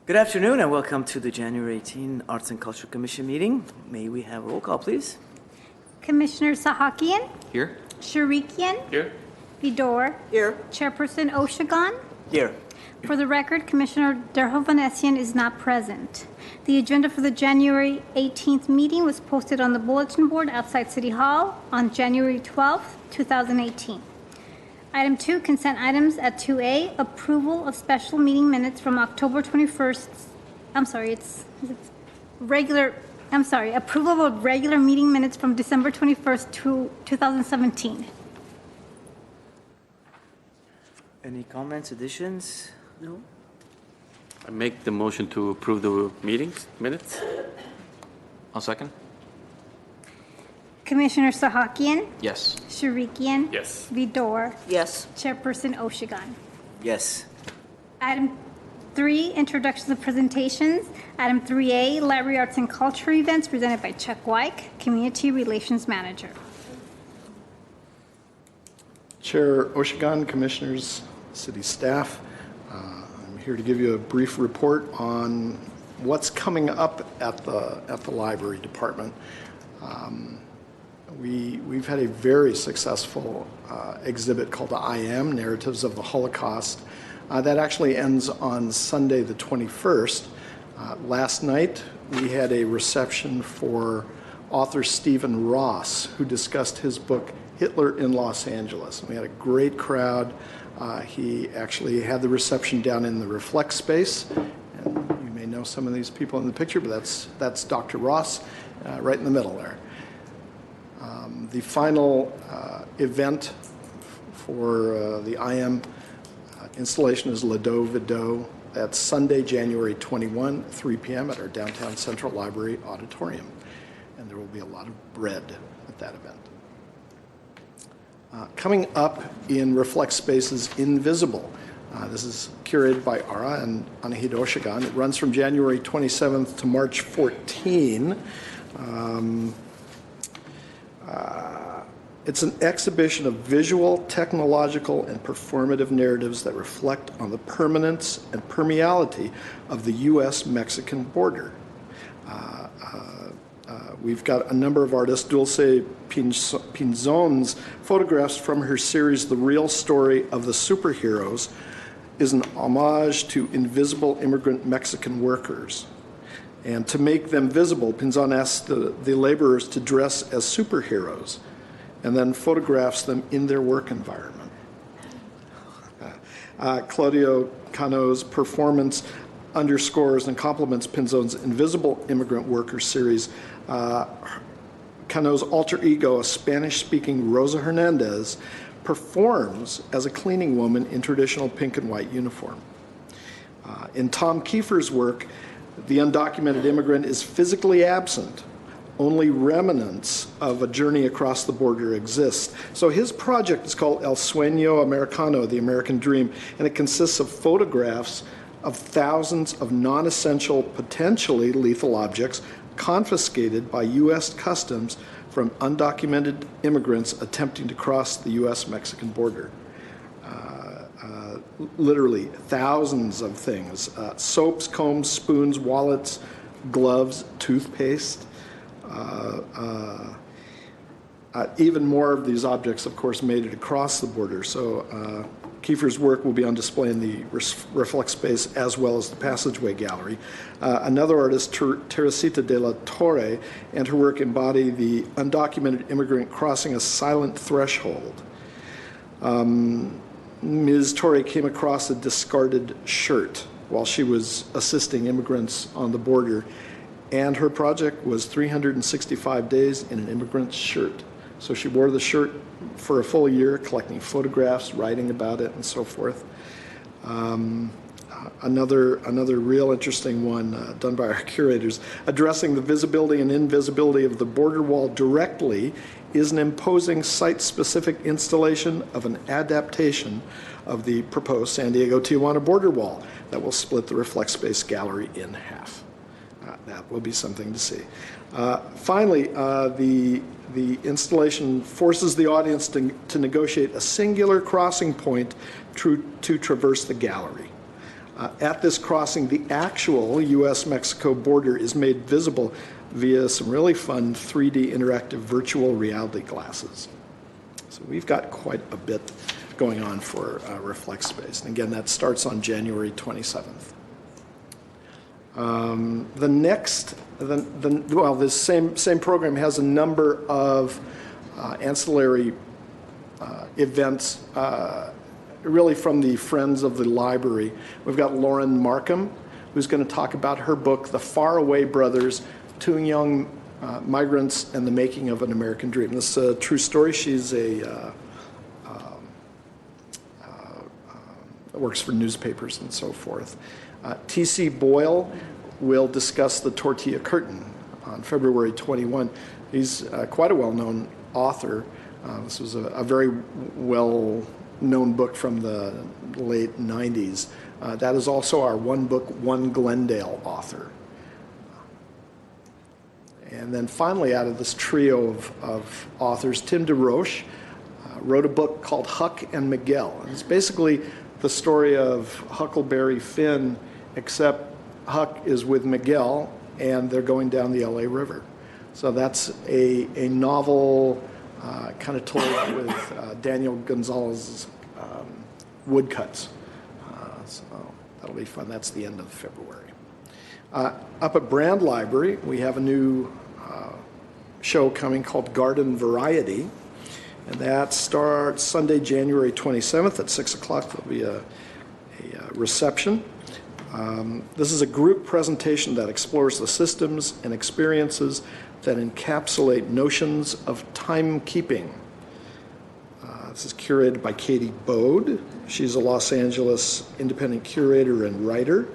Good afternoon and welcome to the January 18 Arts and Culture Commission meeting. May we have a roll call, please? Commissioner Sahakian, Here. Sharikian, Here. Vidor, Here. Chairperson Oshagan. Here. For the record, Commissioner Derhovanesian is not present. The agenda for the January 18th meeting was posted on the bulletin board outside City Hall on January 12th, 2018. Item 2, consent items at 2A, approval of special meeting minutes from October 21st. Approval of regular meeting minutes from December 21st, 2017. Any comments, additions? No? I make the motion to approve the minutes. I'll second. Commissioner Sahakian, Yes. Sharikian. Yes. Vidor. Yes. Chairperson Oshagan. Yes. Item 3, introductions and presentations. Item 3A, Library Arts and Culture events presented by Chuck Wyke, Community Relations Manager. Chair Oshagan, Commissioners, City staff, I'm here to give you a brief report on what's coming up at the Library Department. We've had a very successful exhibit called I Am, Narratives of the Holocaust. That actually ends on Sunday the 21st. Last night we had a reception for author Stephen Ross, who discussed his book Hitler in Los Angeles. We had a great crowd. He actually had the reception down in the Reflect space. And you may know some of these people in the picture, but that's Dr. Ross right in the middle there. The final event for the I Am installation is Ledo Vido. That's Sunday, January 21, 3 p.m. at our downtown Central Library auditorium. And there will be a lot of bread at that event. Coming up in Reflect Spaces, Invisible. This is curated by Ara and Anahid Oshagan. It runs from January 27th to March 14. It's an exhibition of visual, technological, and performative narratives that reflect on the permanence and permeability of the U.S.-Mexican border. We've got a number of artists. Dulce Pinzon's photographs from her series, The Real Story of the Superheroes, is an homage to invisible immigrant Mexican workers. And to make them visible, Pinzon asked the laborers to dress as superheroes and then photographs them in their work environment. Claudio Cano's performance underscores and complements Pinzon's Invisible Immigrant Workers series. Cano's alter ego, a Spanish-speaking Rosa Hernandez, performs as a cleaning woman in traditional pink and white uniform. In Tom Kiefer's work, the undocumented immigrant is physically absent. Only remnants of a journey across the border exist. So his project is called El Sueño Americano, the American Dream, and it consists of photographs of thousands of non-essential, potentially lethal objects confiscated by U.S. Customs from undocumented immigrants attempting to cross the U.S.-Mexican border. Literally thousands of things, soaps, combs, spoons, wallets, gloves, toothpaste. Even more of these objects, of course, made it across the border. So Kiefer's work will be on display in the Reflect space as well as the Passageway Gallery. Another artist, Teresita de la Torre, and her work embody the undocumented immigrant crossing a silent threshold. Ms. Torre came across a discarded shirt while she was assisting immigrants on the border, and her project was 365 days in an immigrant's shirt. So she wore the shirt for a full year, collecting photographs, writing about it, and so forth. Another real interesting one done by our curators, addressing the visibility and invisibility of the border wall directly, is an imposing site-specific installation of an adaptation of the proposed San Diego-Tijuana border wall that will split the Reflect Space Gallery in half. That will be something to see. Finally, the installation forces the audience to negotiate a singular crossing point to traverse the gallery. At this crossing, the actual U.S.-Mexico border is made visible via some really fun 3D interactive virtual reality glasses. So we've got quite a bit going on for Reflect Space. And again, that starts on January 27th. This same program has a number of ancillary events, really from the Friends of the Library. We've got Lauren Markham, who's going to talk about her book, The Faraway Brothers, Two Young Migrants and the Making of an American Dream. This is a true story. She's works for newspapers and so forth. T.C. Boyle will discuss the tortilla curtain on February 21. He's quite a well-known author. This was a very well-known book from the late 90s. That is also our One Book, One Glendale author. And then finally, out of this trio of authors, Tim DeRoche wrote a book called Huck and Miguel. And it's basically the story of Huckleberry Finn, except Huck is with Miguel, and they're going down the LA River. So that's a novel kind of told with Daniel Gonzalez's woodcuts. So that'll be fun. That's the end of February. Up at Brand Library, we have a new show coming called Garden Variety. And that starts Sunday, January 27th at 6 o'clock. There'll be a reception. This is a group presentation that explores the systems and experiences that encapsulate notions of timekeeping. This is curated by Katie Bode. She's a Los Angeles independent curator and writer.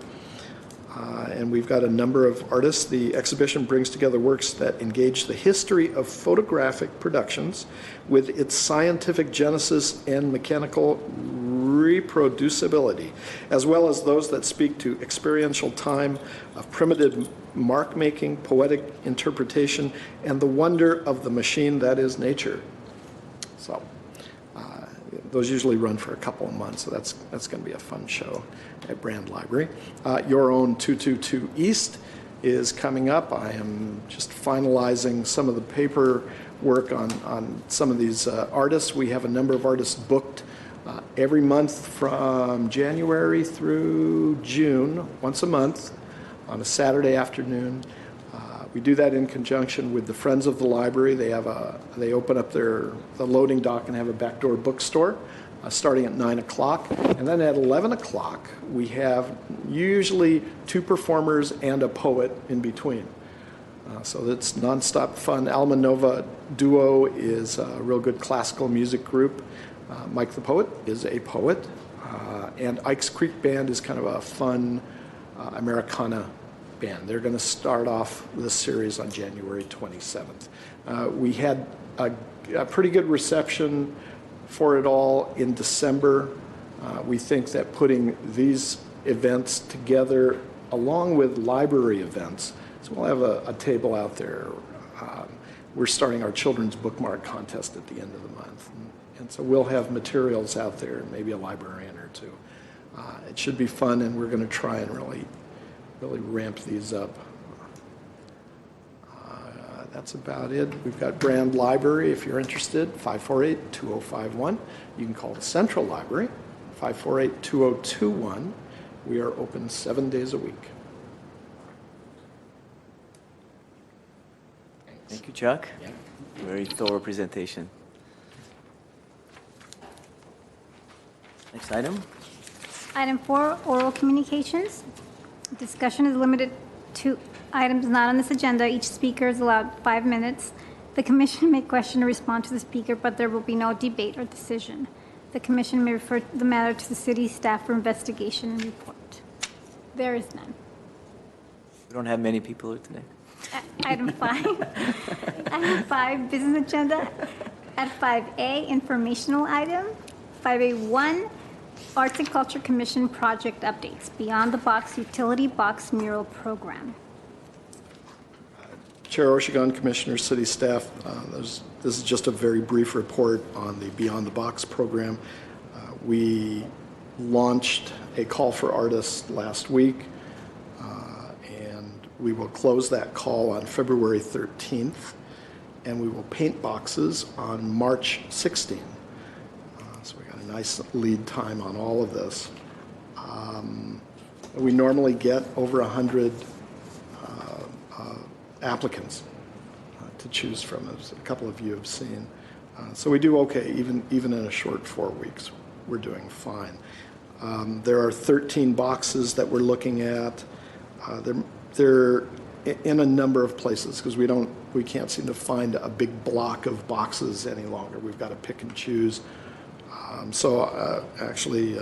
And we've got a number of artists. The exhibition brings together works that engage the history of photographic productions with its scientific genesis and mechanical reproducibility, as well as those that speak to experiential time of primitive mark-making, poetic interpretation, and the wonder of the machine that is nature. So those usually run for a couple of months, so that's going to be a fun show at Brand Library. Your Own 222 East is coming up. I am just finalizing some of the paperwork on some of these artists. We have a number of artists booked every month from January through June, once a month, on a Saturday afternoon. We do that in conjunction with the Friends of the Library. They open up the loading dock and have a backdoor bookstore starting at 9 o'clock. And then at 11 o'clock, we have usually two performers and a poet in between. So it's nonstop fun. Alma Nova Duo is a real good classical music group. Mike the Poet is a poet. And Ike's Creek Band is kind of a fun Americana band. They're going to start off this series on January 27th. We had a pretty good reception for it all in December. We think that putting these events together along with library events, so we'll have a table out there. We're starting our children's bookmark contest at the end of the month. And so we'll have materials out there, and maybe a librarian or two. It should be fun, and we're going to try and really ramp these up. That's about it. We've got Brand Library, if you're interested, 548-2051. You can call the Central Library, 548-2021. We are open 7 days a week. Thank you, Chuck. Yeah. Very thorough presentation. Next item. Item 4, oral communications. Discussion is limited to items not on this agenda. Each speaker is allowed 5 minutes. The commission may question or respond to the speaker, but there will be no debate or decision. The commission may refer the matter to the city staff for investigation and report. There is none. We don't have many people here today. Item 5. Item 5, business agenda. At 5A, informational item. 5A1, Arts and Culture Commission project updates, Beyond the Box Utility Box Mural Program. Chair Oshigan, Commissioner, City Staff, this is just a very brief report on the Beyond the Box program. We launched a call for artists last week, and we will close that call on February 13th, and we will paint boxes on March 16th. So we got a nice lead time on all of this. We normally get over 100 applicants to choose from, as a couple of you have seen. So we do okay, even in a short 4 weeks, we're doing fine. There are 13 boxes that we're looking at. They're in a number of places because we can't seem to find a big block of boxes any longer. We've got to pick and choose. Actually,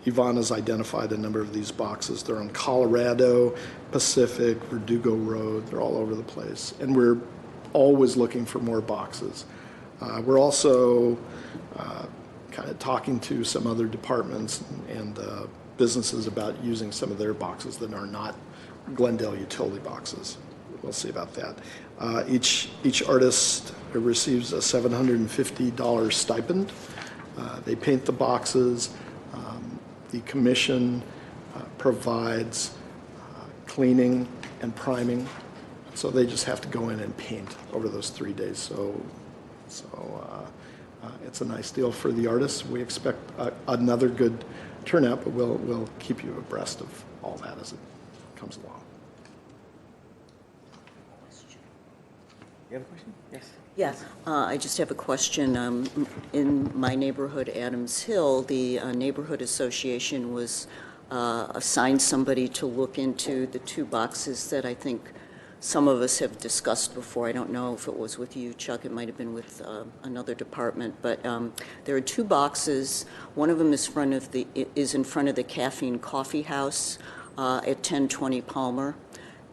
Yvonne has identified a number of these boxes. They're on Colorado, Pacific, Verdugo Road. They're all over the place. And we're always looking for more boxes. We're also kind of talking to some other departments and businesses about using some of their boxes that are not Glendale utility boxes. We'll see about that. Each artist receives a $750 stipend. They paint the boxes. The commission provides cleaning and priming, so they just have to go in and paint over those 3 days. So it's a nice deal for the artists. We expect another good turnout, but we'll keep you abreast of all that as it comes along. You have a question? Yes. Yes, I just have a question. In my neighborhood, Adams Hill, the neighborhood association was assigned somebody to look into the 2 boxes that I think some of us have discussed before. I don't know if it was with you, Chuck. It might have been with another department. But there are 2 boxes. One of them is in front of the Caffeine Coffee House at 1020 Palmer,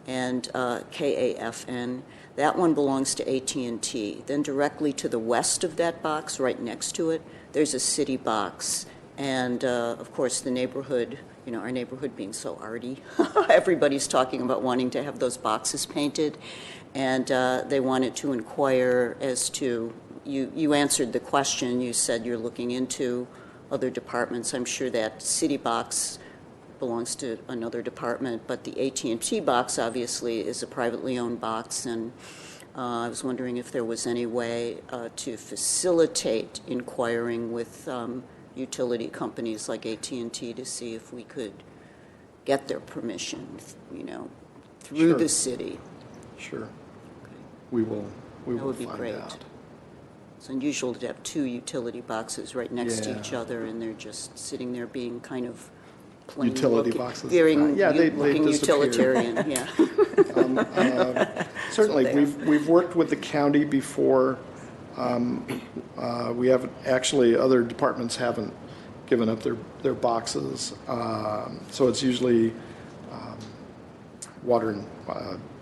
and KAFN. That one belongs to AT&T. Then directly to the west of that box, right next to it, there's a city box. And of course, the neighborhood, our neighborhood being so arty, everybody's talking about wanting to have those boxes painted. And they wanted to inquire as to, you answered the question. You said you're looking into other departments. I'm sure that city box belongs to another department, but the AT&T box obviously is a privately owned box, and I was wondering if there was any way to facilitate inquiring with utility companies like AT&T to see if we could get their permission, through Sure. the city. Sure. We will That would be find great. out. It's unusual to have 2 utility boxes right next to Yeah. each other, and they're just sitting there being kind of plain Utility looking, boxes? Very Yeah, they looking disappear. utilitarian, yeah. Certainly, So there. we've worked with the county before. We haven't, actually, other departments haven't given up their boxes. So it's usually water and,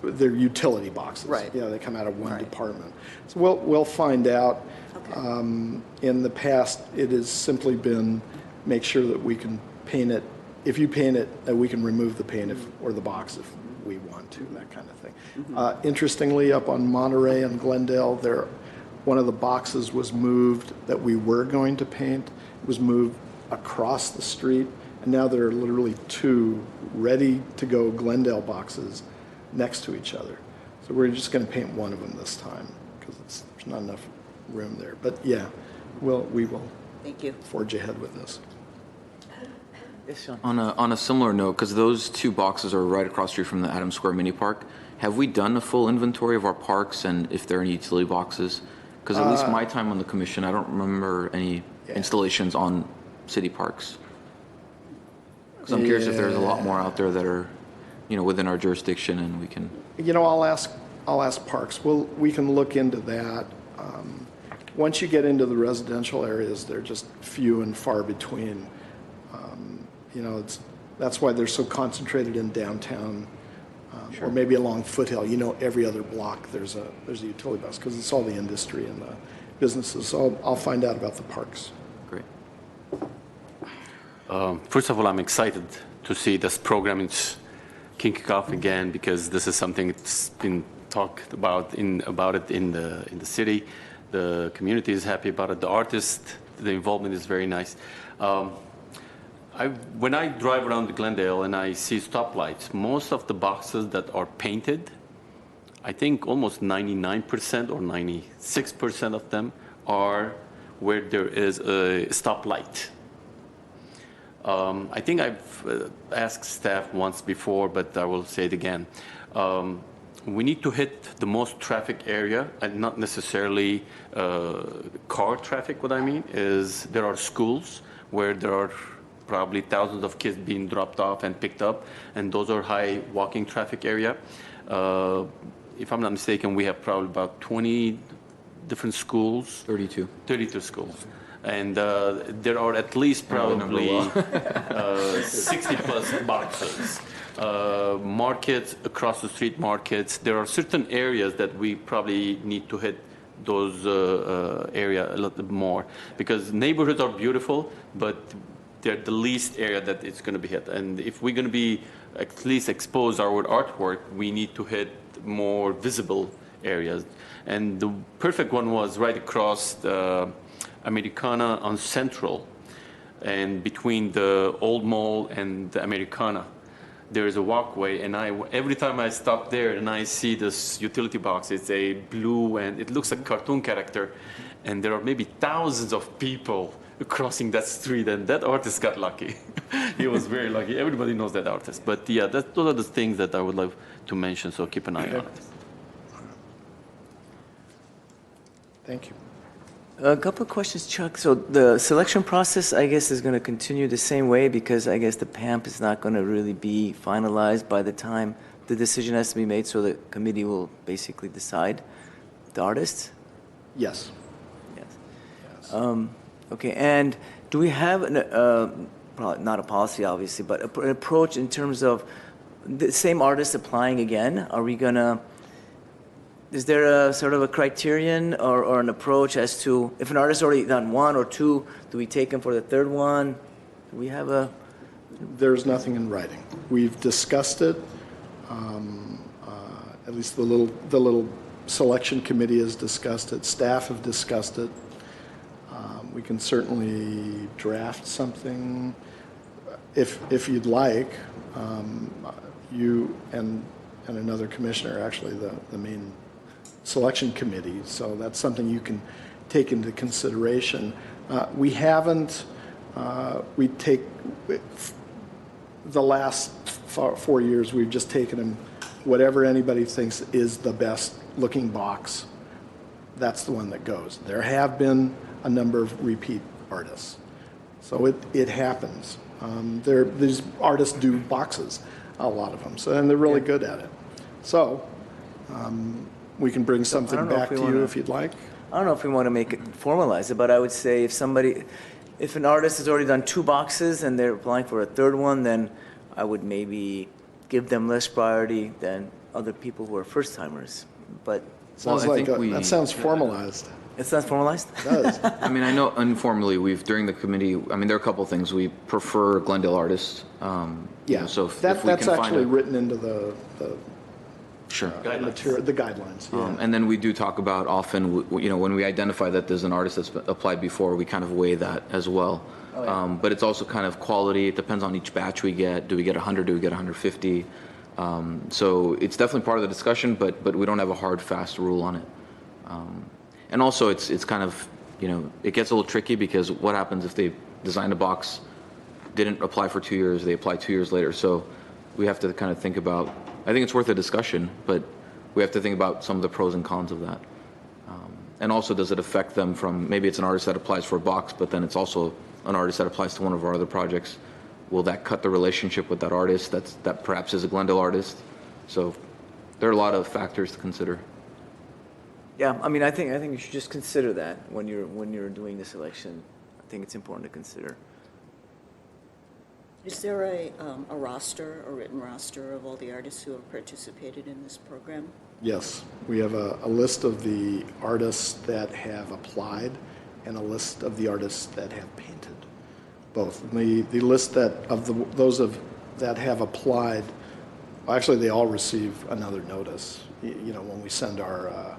they're utility boxes. Right. They come out of one Right. department. So we'll find out. Okay. In the past, it has simply been make sure that we can paint it. If you paint it, we can remove the paint or the box if we want to, that kind of thing. Interestingly, up on Monterey and Glendale, one of the boxes was moved that we were going to paint. It was moved across the street, and now there are literally 2 ready-to-go Glendale boxes next to each other. So we're just going to paint one of them this time because there's not enough room there. But yeah, we will Thank you. forge ahead with this. Yes, Sean. On a similar note, because those 2 boxes are right across the street from the Adams Square Mini Park, have we done a full inventory of our parks and if there are any utility boxes? Because at least my time on the commission, I don't remember any installations on city parks. Because I'm curious if there's a lot more out there that are, within our jurisdiction and we can. I'll ask Parks. We can look into that. Once you get into the residential areas, they're just few and far between. That's why they're so concentrated in downtown, or maybe along Foothill. Every other block there's a utility box because it's all the industry and the businesses. So I'll find out about the parks. Great. First of all, I'm excited to see this program is kicking off again because this is something that's been talked about in the city. The community is happy about it. The artists, the involvement is very nice. When I drive around Glendale and I see stoplights, most of the boxes that are painted, I think almost 99% or 96% of them are where there is a stoplight. I think I've asked staff once before, but I will say it again. We need to hit the most traffic area and not necessarily car traffic. What I mean is there are schools where there are probably thousands of kids being dropped off and picked up, and those are high walking traffic area. If I'm not mistaken, we have probably about 20 different schools. 32. 32 schools. And there are at least probably 60 plus boxes. Markets, across the street markets, there are certain areas that we probably need to hit those area a little bit more, because neighborhoods are beautiful, but they're the least area that it's going to be hit. And if we're going to be at least expose our artwork, we need to hit more visible areas. And the perfect one was right across the Americana on Central, and between the Old Mall and the Americana, there is a walkway, and every time I stop there and I see this utility box, it's a blue and it looks like a cartoon character, and there are maybe thousands of people crossing that street, and that artist got lucky. He was very lucky. Everybody knows that artist. But yeah, those are the things that I would love to mention, so keep an eye on it. Thank you. A couple of questions, Chuck. So the selection process, I guess, is going to continue the same way, because I guess the PAMP is not going to really be finalized by the time the decision has to be made, so the committee will basically decide the artists? Yes. Yes. Okay, and do we have, probably not a policy, obviously, but an approach in terms of the same artist applying again? Are we going to... Is there a sort of a criterion or an approach as to if an artist already done one or two, do we take him for the third one? Do we have a... There's nothing in writing. We've discussed it. At least the little selection committee has discussed it. Staff have discussed it. We can certainly draft something if you'd like. You and another commissioner, actually the main selection committee, so that's something you can take into consideration. We haven't, we take, the last 4 years, we've just taken them, whatever anybody thinks is the best looking box, that's the one that goes. There have been a number of repeat artists, so it happens. These artists do boxes, a lot of them, so, and they're really good at it. So, we can bring something back to you if you'd like. I don't know if we want to make it formalize it, but I would say if an artist has already done 2 boxes and they're applying for a third one, then I would maybe give them less priority than other people who are first timers. But Sounds Well, I like think that sounds formalized. it's not formalized? It does. I mean, I know informally, during the committee, I mean, there are a couple of things. We prefer Glendale artists. Yeah, So if that's we can find actually written into the Sure. material, the guidelines. Yeah. And then we do talk about often, when we identify that there's an artist that's applied before, we kind of weigh that as well. Oh, yeah. But it's also kind of quality. It depends on each batch we get. Do we get 100? Do we get 150? So it's definitely part of the discussion, but we don't have a hard, fast rule on it. And also, it's kind of, it gets a little tricky, because what happens if they designed a box, didn't apply for 2 years, they apply 2 years later? So we have to kind of think about, I think it's worth a discussion, but we have to think about some of the pros and cons of that. And also, does it affect them from, maybe it's an artist that applies for a box, but then it's also an artist that applies to one of our other projects. Will that cut the relationship with that artist that perhaps is a Glendale artist? So there are a lot of factors to consider. Yeah, I mean, I think you should just consider that when you're doing the selection. I think it's important to consider. Is there a written roster of all the artists who have participated in this program? Yes, we have a list of the artists that have applied and a list of the artists that have painted, both. The list that have applied, actually they all receive another notice. When we send our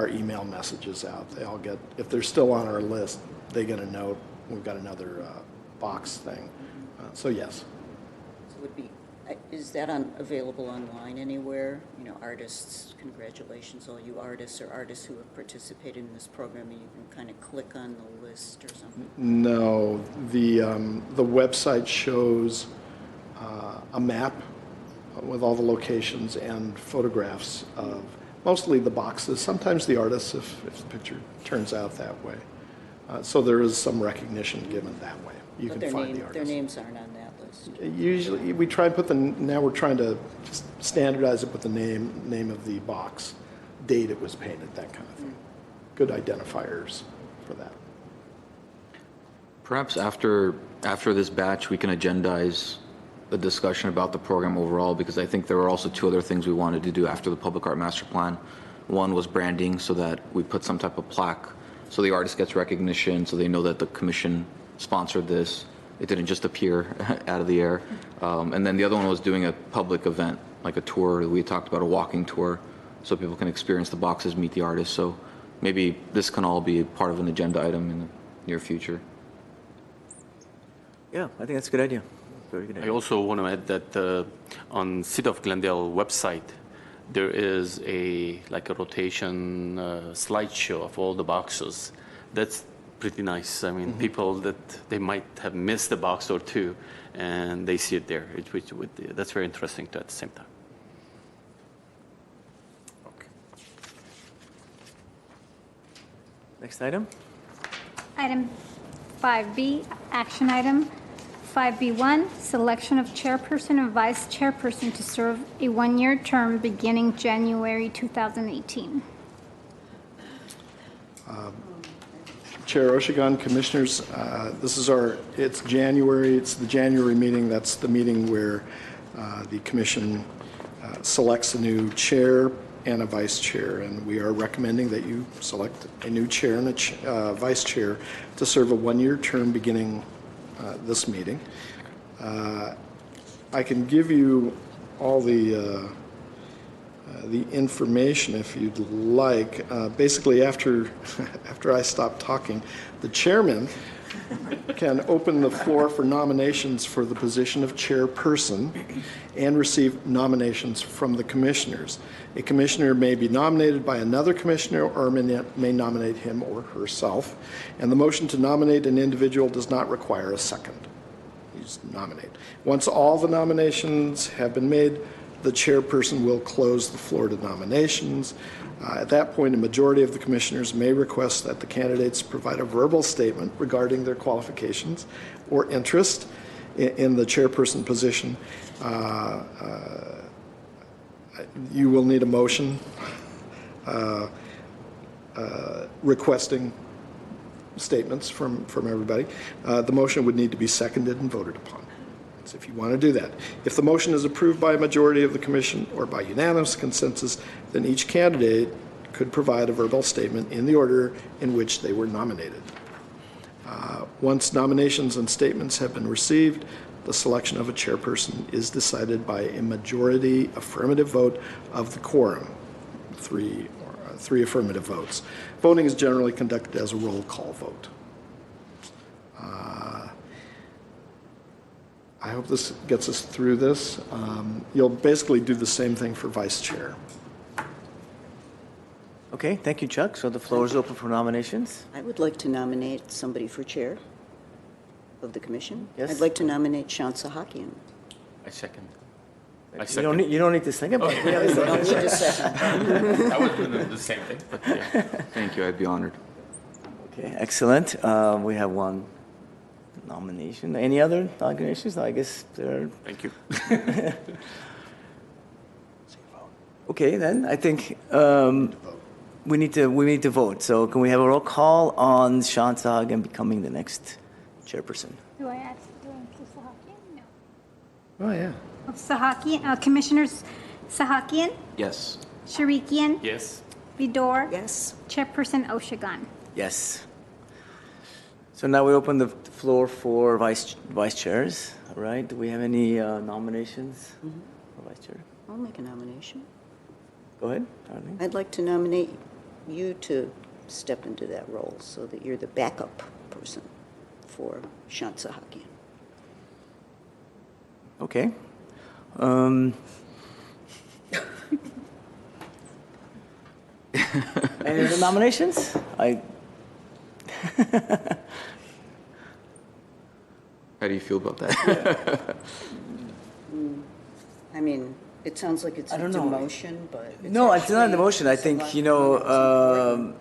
email messages out, they all get, if they're still on our list, they get a note. We've got another box thing. So yes. So would be, is that available online anywhere? You know, artists, congratulations, all you artists or artists who have participated in this program, and you can kind of click on the list or something? No, the website shows a map with all the locations and photographs of mostly the boxes, sometimes the artists if the picture turns out that way. So there is some recognition given that way. You But can find the artists. their names aren't on that list. Usually, we try and put now we're trying to standardize it with the name of the box, date it was painted, that kind of thing. Good identifiers for that. Perhaps after this batch, we can agendize the discussion about the program overall, because I think there were also two other things we wanted to do after the public art master plan. One was branding, so that we put some type of plaque, so the artist gets recognition, so they know that the commission sponsored this. It didn't just appear out of the air. And then the other one was doing a public event, like a tour. We talked about a walking tour, so people can experience the boxes, meet the artists. So maybe this can all be part of an agenda item in the near future. Yeah, I think that's a good idea. Very good I idea. also want to add that on City of Glendale website, there is a rotation slideshow of all the boxes. That's pretty nice. I mean, people that they might have missed a box or two, and they see it there. That's very interesting too at the same time. Next item? Item 5B, action item. 5B1, selection of chairperson and vice chairperson to serve a one-year term beginning January 2018. Chair Oshigan, Commissioners, this is it's January, it's the January meeting. That's the meeting where the Commission selects a new chair and a vice chair, and we are recommending that you select a new chair and a vice chair to serve a one-year term beginning this meeting. I can give you all the information if you'd like. Basically, after I stop talking, the chairman can open the floor for nominations for the position of chairperson and receive nominations from the commissioners. A commissioner may be nominated by another commissioner or may nominate him or herself, and the motion to nominate an individual does not require a second. You just nominate. Once all the nominations have been made, the chairperson will close the floor to nominations. At that point, a majority of the commissioners may request that the candidates provide a verbal statement regarding their qualifications or interest in the chairperson position. You will need a motion requesting statements from everybody. The motion would need to be seconded and voted upon. So if you want to do that. If the motion is approved by a majority of the commission or by unanimous consensus, then each candidate could provide a verbal statement in the order in which they were nominated. Once nominations and statements have been received, the selection of a chairperson is decided by a majority affirmative vote of the quorum, three affirmative votes. Voting is generally conducted as a roll call vote. I hope this gets us through this. You'll basically do the same thing for vice chair. Okay, thank you, Chuck. So the floor is open for nominations. I would like to nominate somebody for chair of the commission. Yes. I'd like to nominate Shant Sahakian. I second. You don't need to second, but yeah, I don't need a second. I would do the same thing, but yeah. Thank you, I'd be honored. Okay, excellent. We have one nomination. Any other nominations? I guess there are. Thank you. Okay, then I think we need to vote. So can we have a roll call on Sean Sahagan becoming the next chairperson? Do I ask Sahakian? No. Oh, yeah. Sahakian, Commissioners Sahakian, Yes. Sharikian, Yes. Vidor, Yes. Chairperson Oshigan. Yes. So now we open the floor for vice chairs. All right. Do we have any nominations for vice chair? I'll make a nomination. Go ahead, Arlene. I'd like to nominate you to step into that role so that you're the backup person for Shant Sahakian. Okay. Any other nominations? How do you feel about that? I mean, it sounds like it's a I don't know. demotion, but it's No, it's not a actually demotion. I think, select you know, that was important.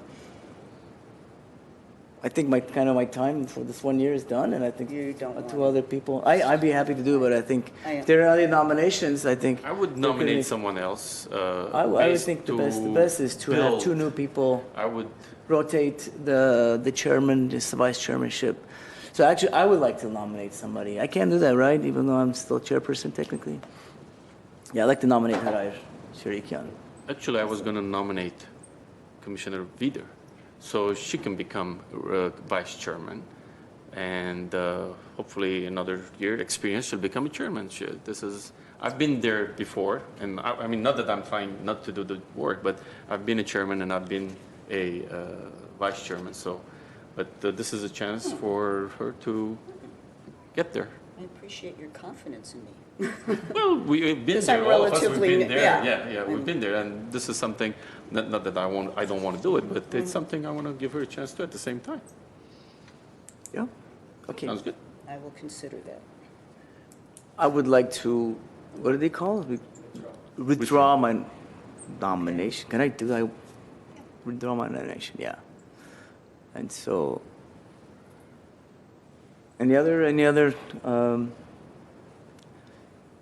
I think my time for this 1 year is done, and I think You don't want two it. other people. I'd be happy to do it, but I think I- if there are other nominations, I think I would there could nominate be- someone else. I would think the best is to have two new people I would. rotate the chairman, just the vice chairmanship. So actually, I would like to nominate somebody. I can't do that, right? Even though I'm still chairperson technically. Yeah, I'd like to nominate Harar Sharikian. Actually, I was going to nominate Commissioner Vider, so she can become vice chairman, and hopefully another year experience she'll become a chairman. I've been there before, and I mean, not that I'm trying not to do the work, but I've been a chairman and I've been a vice chairman. So, but this is a chance for her to get there. I appreciate your confidence in me. Well, we've been Because there. I'm All of us, we've relatively been new- there. yeah. Yeah, we've been there, and this is something. Not that I don't want to do it, but it's something I want to give her a chance to at the same time. Yeah. Okay. Sounds good. I will consider that. I would like to. What do they call it? Withdraw my nomination. Can I do that? Withdraw my nomination. Yeah. And so. Any other?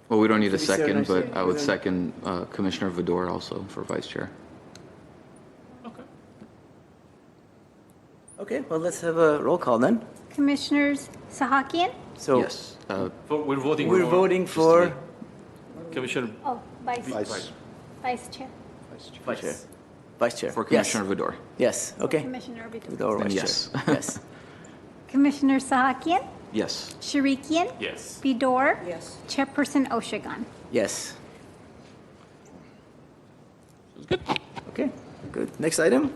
Well, we don't need a Should we say our second, next but thing? I would second Commissioner Vidor also for vice chair. Okay. Okay. Well, let's have a roll call then. Commissioners Sahakian? So Yes. We're voting. we're voting for Commissioner. Oh, Vice Chair. vice chair. Vice chair. For Yes. Commissioner Vidor. Yes. Okay. Commissioner Vidor. With our Then vice yes. chair. Yes. Commissioner Sahakian? Yes. Sharikian? Yes. Vidor? Yes. Chairperson Oshagan. Yes. Okay. Good. Next item.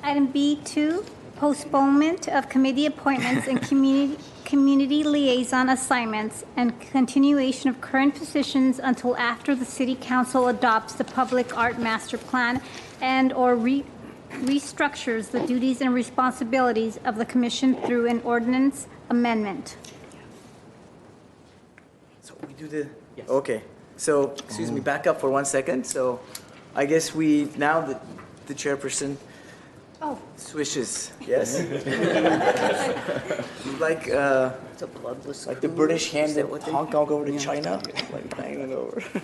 Item B2, postponement of committee appointments and community liaison assignments and continuation of current positions until after the city council adopts the public art master plan and/or restructures the duties and responsibilities of the commission through an ordinance amendment. So we do the. Okay. So excuse me. Back up for 1 second. So I guess we now the chairperson Oh, switches. Yes. like It's a bloodless like the coup. British Is handed that what they- Hong Kong over to Yeah. China. Like hanging it over. Switch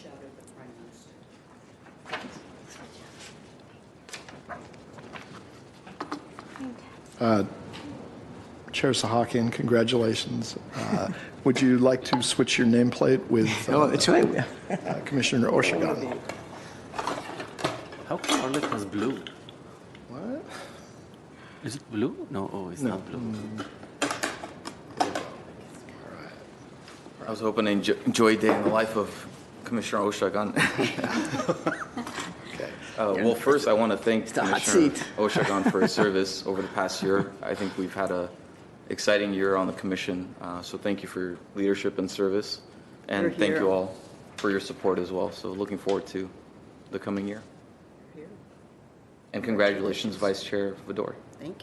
out of the prime minister. Chair Sahakian, congratulations. Would you like to switch your nameplate with No, it's right. Commissioner Oshagan? How come Arlette has blue? What? Is it blue? No. Oh, it's not blue. I was hoping to enjoy a day in the life of Commissioner Oshagan. Okay. Well, first, I want to thank the hot Commissioner seat. Oshagan for his service over the past year. I think we've had a exciting year on the commission, so thank you for your leadership and service, and You're thank you here. all for your support as well. So looking forward to the coming year. Here. And congratulations, Vice Chair Vidor. Thank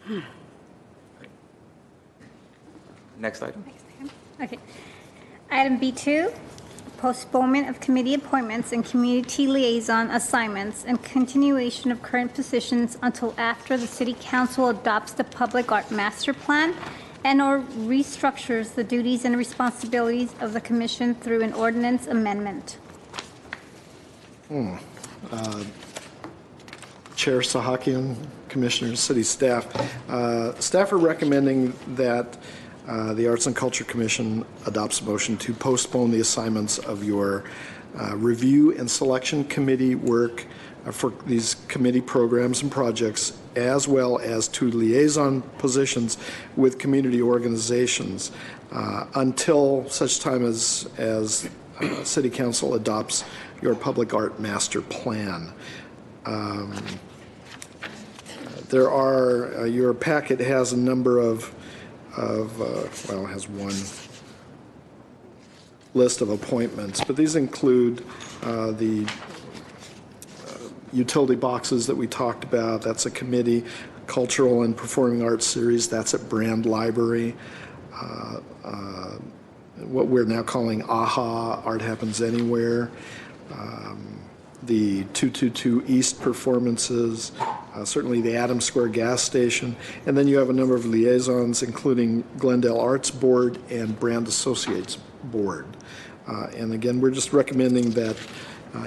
you. Next item. okay. Item B2, postponement of committee appointments and community liaison assignments and continuation of current positions until after the city council adopts the public art master plan and/or restructures the duties and responsibilities of the commission through an ordinance amendment. Chair Sahakian, Commissioners, City Staff. Staff are recommending that the Arts and Culture Commission adopts a motion to postpone the assignments of your review and selection committee work for these committee programs and projects, as well as to liaison positions with community organizations until such time as City Council adopts your public art master plan. There are, your packet has a number of of, well, it has one list of appointments, but these include the utility boxes that we talked about. That's a committee. Cultural and Performing Arts Series, that's at Brand Library. What we're now calling AHA, Art Happens Anywhere. The 222 East performances, certainly the Adams Square gas station, and then you have a number of liaisons, including Glendale Arts Board and Brand Associates Board. And again, we're just recommending that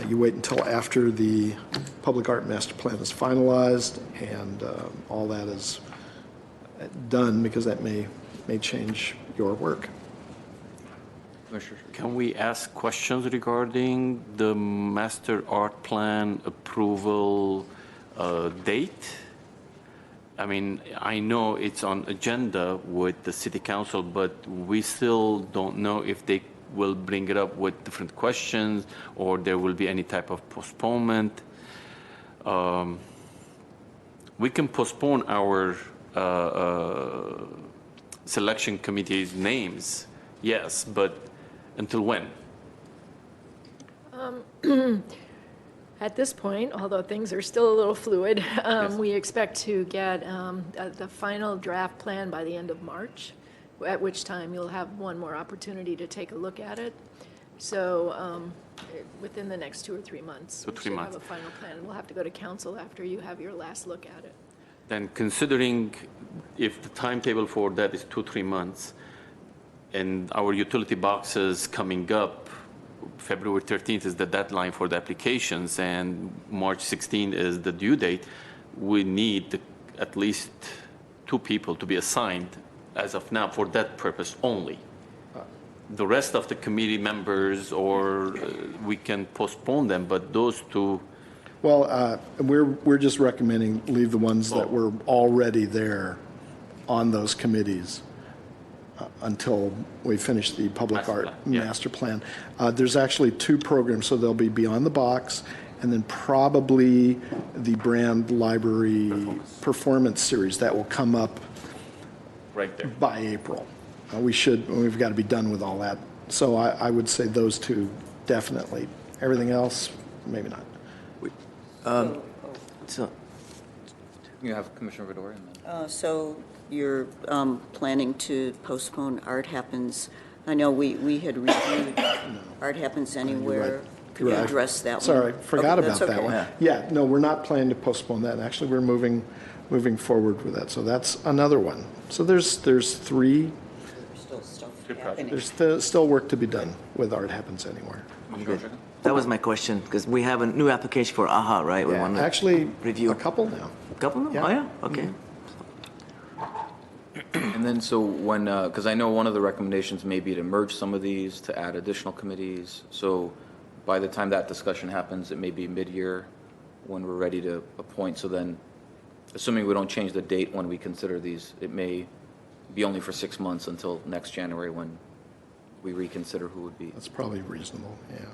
you wait until after the Public Art Master Plan is finalized and all that is done, because that may change your work. Can we ask questions regarding the master art plan approval date? I mean, I know it's on agenda with the city council, but we still don't know if they will bring it up with different questions or there will be any type of postponement. We can postpone our selection committee's names, yes, but until when? At this point, although things are still a little fluid, we expect to get the final draft plan by the end of March, at which time you'll have one more opportunity to take a look at it. So within the next 2 or 3 months, we should have a final plan. We'll have to go to council after you have your last look at it. Then considering if the timetable for that is 2 or 3 months, and our utility boxes coming up, February 13th is the deadline for the applications, and March 16th is the due date, we need at least 2 people to be assigned as of now for that purpose only. The rest of the committee members, or we can postpone them, but those 2. Well, we're just recommending leave the ones that were already there on those committees until we finish the public art master plan. There's actually 2 programs, so they'll be Beyond the Box and then probably the Brand Library Performance Series that will come up Right there. by April. We've got to be done with all that. So I would say those 2 definitely. Everything else, maybe not. So, You have Commissioner Vidori and then. So you're planning to postpone Art Happens. I know we had reviewed Art Happens Anywhere. Could you address that one? Sorry, forgot Okay, about that's that okay. one. Yeah, no, we're not planning to postpone that. Actually, we're moving forward with that. So that's another one. So there's 3. There's still stuff happening. There's still work to be done with Art Happens Anywhere. that was my question, because we have a new application for AHA, right? We want to Actually, review. a couple now. Couple? Now? Yeah. Oh, yeah? Okay. And then, so when, because I know one of the recommendations may be to merge some of these, to add additional committees. So by the time that discussion happens, it may be mid-year when we're ready to appoint. So then, assuming we don't change the date when we consider these, it may be only for 6 months until next January when we reconsider who would be. That's probably reasonable, yeah.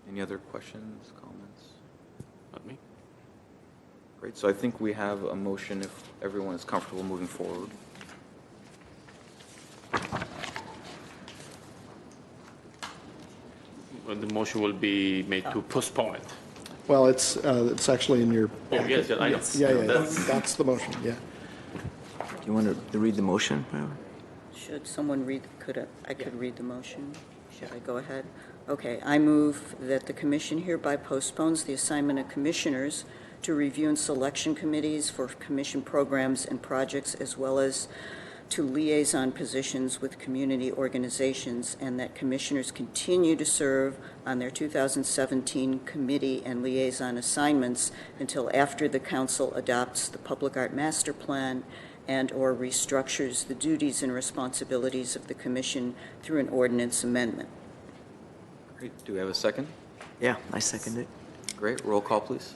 Any other questions, comments? Not me. Great, so I think we have a motion if everyone is comfortable moving forward. Well, the motion will be made to postpone it. Well, it's actually in your. Oh, yes, I know. Yeah, that's the motion, yeah. Do you want to read the motion? Should someone read, I could read the motion? Should I go ahead? Okay, I move that the commission hereby postpones the assignment of commissioners to review and selection committees for commission programs and projects, as well as to liaison positions with community organizations, and that commissioners continue to serve on their 2017 committee and liaison assignments until after the council adopts the Public Art Master Plan and/or restructures the duties and responsibilities of the commission through an ordinance amendment. Great, do we have a second? Yeah, I second it. Great, roll call, please.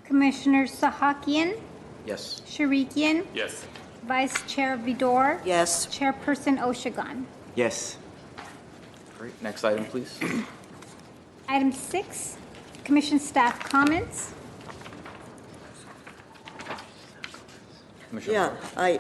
Commissioners Sahakian, Yes. Sharikian, Yes. Vice Chair Vidor, Yes. Chairperson Oshagan. Yes. Great, next item, please. Item 6, Commission staff comments. Commissioner Yeah, Barr.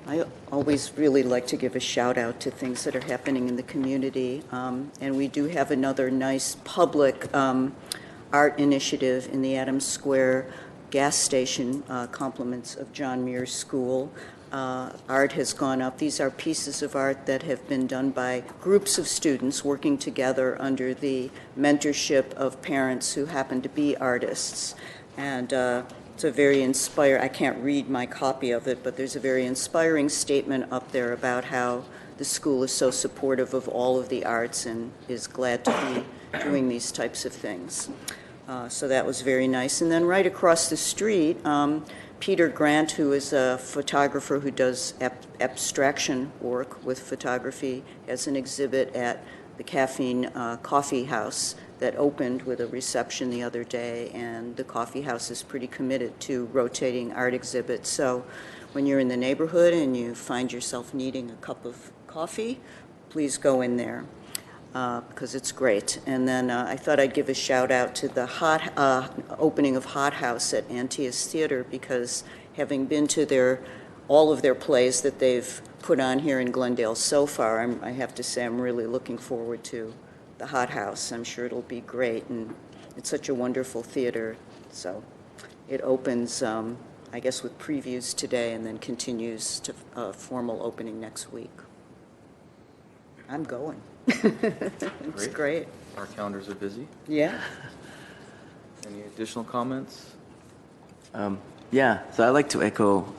I always really like to give a shout out to things that are happening in the community. And we do have another nice public art initiative in the Adams Square gas station, compliments of John Muir's school. Art has gone up. These are pieces of art that have been done by groups of students working together under the mentorship of parents who happen to be artists. And it's a very I can't read my copy of it, but there's a very inspiring statement up there about how the school is so supportive of all of the arts and is glad to be doing these types of things. So that was very nice. And then right across the street, Peter Grant, who is a photographer who does abstraction work with photography, has an exhibit at the Caffeine Coffee House that opened with a reception the other day, and the coffee house is pretty committed to rotating art exhibits. So when you're in the neighborhood and you find yourself needing a cup of coffee, please go in there because it's great. And then I thought I'd give a shout out to the opening of Hot House at Antias Theater, because having been to all of their plays that they've put on here in Glendale so far, I have to say I'm really looking forward to the Hot House. I'm sure it'll be great, and it's such a wonderful theater. So it opens, I guess, with previews today and then continues to formal opening next week. I'm going. It's great. Our calendars are busy. Yeah. Any additional comments? Yeah, so I'd like to echo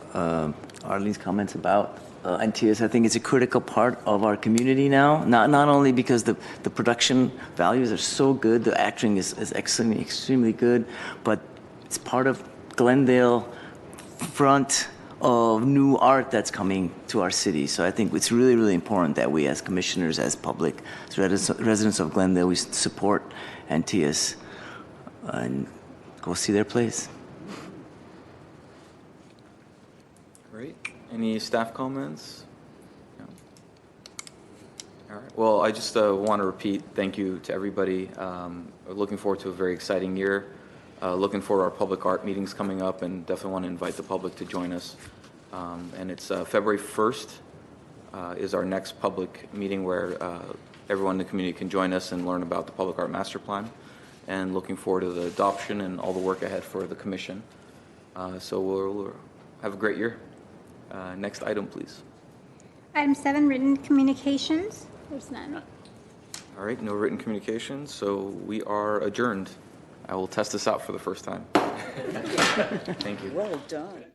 Arlene's comments about NTS. I think it's a critical part of our community now, not only because the production values are so good, the acting is excellent, extremely good, but it's part of Glendale front of new art that's coming to our city. So I think it's really, really important that we as commissioners, as public, as residents of Glendale, we support NTS and go see their plays. Great. Any staff comments? No. All right. Well, I just want to repeat thank you to everybody. We're looking forward to a very exciting year. Looking forward to our public art meetings coming up, and definitely want to invite the public to join us. And it's February 1st is our next public meeting where everyone in the community can join us and learn about the Public Art Master Plan. And looking forward to the adoption and all the work ahead for the commission. So we'll have a great year. Next item, please. Item 7, written communications. There's none. All right, no written communications, so we are adjourned. I will test this out for the first time. Thank you. Well done.